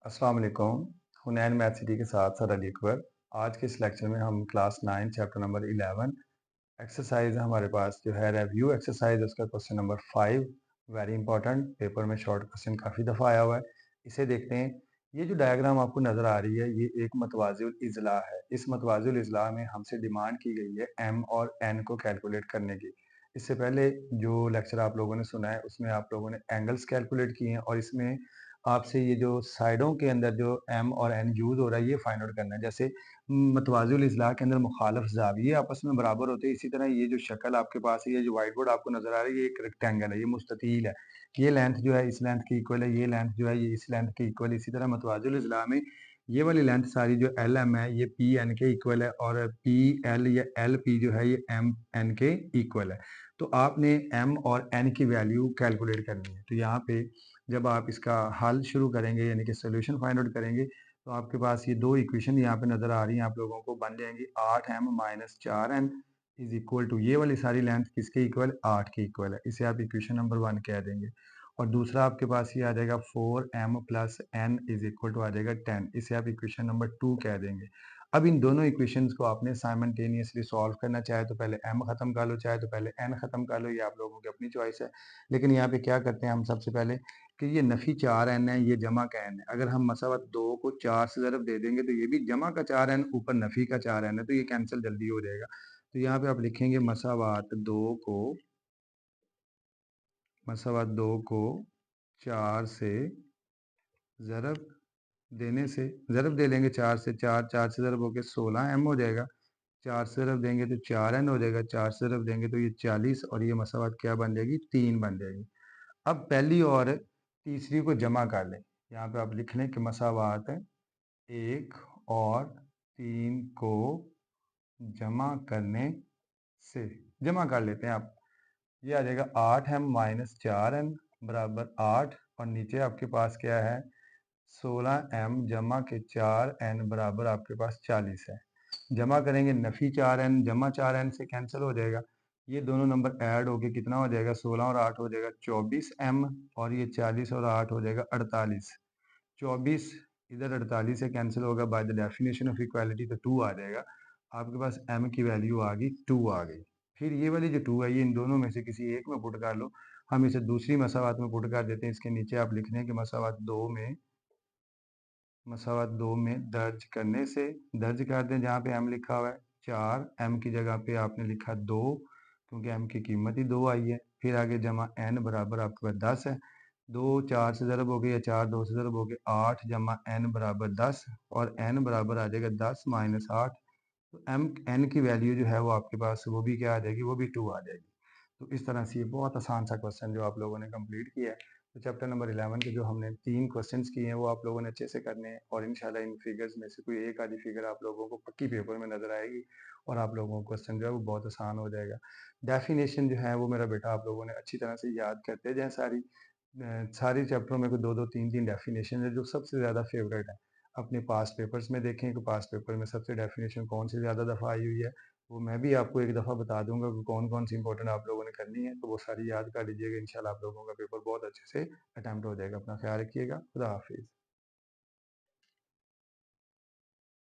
अस्सलाम वालेकुम। हुनैन math city के साथ सर अली अकबर। आज के इस लेक्चर में हम क्लास 9 चैप्टर नंबर 11 एक्सरसाइज हमारे पास जो है रिव्यू एक्सरसाइज उसका question number 5 very important paper में शॉर्ट क्वेश्चन काफ़ी दफ़ा आया हुआ है। इसे देखते हैं। ये जो डायग्राम आपको नज़र आ रही है ये एक मतवाज़िल इज़ला है। इस मतवाज़िल इज़ला में हमसे डिमांड की गई है एम और एन को कैलकुलेट करने की। इससे पहले जो लेक्चर आप लोगों ने सुना है उसमें आप लोगों ने एंगल्स कैलकुलेट किए हैं और इसमें आपसे ये जो साइडों के अंदर जो एम और एन यूज़ हो रहा है ये फाइंड आउट करना है। जैसे मतवाज़िल इज़लाह के अंदर मुखालिफ ज़ाविये आपस में बराबर होते हैं, इसी तरह ये जो शक्ल आपके पास है, ये जो व्हाइट बोर्ड आपको नज़र आ रही है, ये एक रेक्टेंगल है, ये मुस्ततील है। ये लेंथ जो है इस लेंथ की इक्वल है, ये लेंथ जो है ये इस लेंथ की इक्वल है। इसी तरह मतवाज़िल इज़लाह में ये वाली लेंथ सारी जो एल एम है ये पी एन के इक्वल है और पी एल या एल पी जो है ये एम एन के इक्वल है। तो आपने एम और एन की वैल्यू कैलकुलेट करनी है। तो यहाँ पे जब आप इसका हल शुरू करेंगे यानी कि सॉल्यूशन फाइंड आउट करेंगे तो आपके पास ये दो इक्वेशन यहाँ पे नज़र आ रही हैं आप लोगों को बन जाएंगी 8m minus 4n is equal to ये वाली सारी लेंथ किसके इक्वल 8 के इक्वल है। इसे आप इक्वेशन नंबर 1 कह देंगे और दूसरा आपके पास ये आ जाएगा 4m plus n is equal to आ जाएगा 10। इसे आप इक्वेशन नंबर 2 कह देंगे। अब इन दोनों इक्वेशंस को आपने साइमल्टेनियसली सॉल्व करना, चाहे तो पहले m खत्म कर लो चाहे तो पहले n खत्म कर लो, ये आप लोगों की अपनी चॉइस है। लेकिन यहाँ पे क्या करते हैं हम सबसे पहले कि ये नफ़ी 4n है, ये जमा का n है। अगर हम मसावत 2 को 4 से ज़रब दे देंगे तो ये भी जमा का 4n ऊपर नफ़ी का 4n है, तो ये कैंसिल जल्दी हो जाएगा। तो यहाँ पे आप लिखेंगे मसावत 2 को 4 से ज़रब देने से ज़रब दे लेंगे 4 से 4 से ज़रब होके 16m हो जाएगा। 4 से ज़रब देंगे तो 4n हो जाएगा, 4 से ज़रब देंगे तो ये 40 और ये मसावत क्या बन जाएगी 3 बन जाएगी। अब पहली और तीसरी को जमा कर लें। यहाँ पे आप लिख लें कि मसावात 1 और 3 को जमा करने से जमा कर लेते हैं आप। ये आ जाएगा 8m माइनस 4n बराबर 8 और नीचे आपके पास क्या है 16m जमा के 4n बराबर आपके पास 40 है। जमा करेंगे नफ़ी 4n जमा 4n से कैंसिल हो जाएगा। ये दोनों नंबर ऐड होके कितना हो जाएगा 16 और 8 हो जाएगा 24m और ये 40 और 8 हो जाएगा 48। 24 इधर 48 से कैंसिल होगा by the definition of equality तो 2 आ जाएगा। आपके पास m की वैल्यू आ गई 2 आ गई। फिर ये वाली जो 2 है ये इन दोनों में से किसी एक में पुट कर लो। हम इसे दूसरी मसावात में पुट कर देते हैं। इसके नीचे आप लिख दें कि मसावत 2 में दर्ज करने से दर्ज कर दें जहाँ पे m लिखा हुआ है 4 m की जगह पे आपने लिखा 2 क्योंकि m की कीमत ही 2 आई है। फिर आगे जमा n बराबर आपके पास 10 है। 2 4 से ज़रब हो गई या 4 2 से ज़रब हो गई 8 जमा n बराबर 10 और n बराबर आ जाएगा 10 माइनस 8। तो m n की वैल्यू जो है वो आपके पास वो भी क्या आ जाएगी वो भी 2 आ जाएगी। तो इस तरह से ये बहुत आसान सा क्वेश्चन जो आप लोगों ने कंप्लीट किया है। तो चैप्टर नंबर 11 के जो हमने 3 क्वेश्चंस किए हैं वो आप लोगों ने अच्छे से करने हैं और इंशाल्लाह इन फिगर्स में से कोई एक आधी फिगर आप लोगों को पक्की पेपर में नज़र आएगी और आप लोगों को क्वेश्चन जो है वो बहुत आसान हो जाएगा। डेफिनेशन जो है वो मेरा बेटा आप लोगों ने अच्छी तरह से याद करते जाएँ सारी चैप्टरों में कोई 2-2 3-3 डेफिनेशन है जो सबसे ज़्यादा फेवरेट है। अपने पास्ट पेपर्स में देखें कि पास्ट पेपर में सबसे डेफिनेशन कौन सी ज़्यादा दफ़ा आई हुई है। वो मैं भी आपको एक दफ़ा बता दूँगा कि कौन-कौन सी इंपॉर्टेंट आप लोगों ने करनी है, तो वो सारी याद कर लीजिएगा। इंशाल्लाह आप लोगों का पेपर बहुत अच्छे से अटेम्प्ट हो जाएगा। अपना ख़्याल रखिएगा। खुदा हाफ़िज़।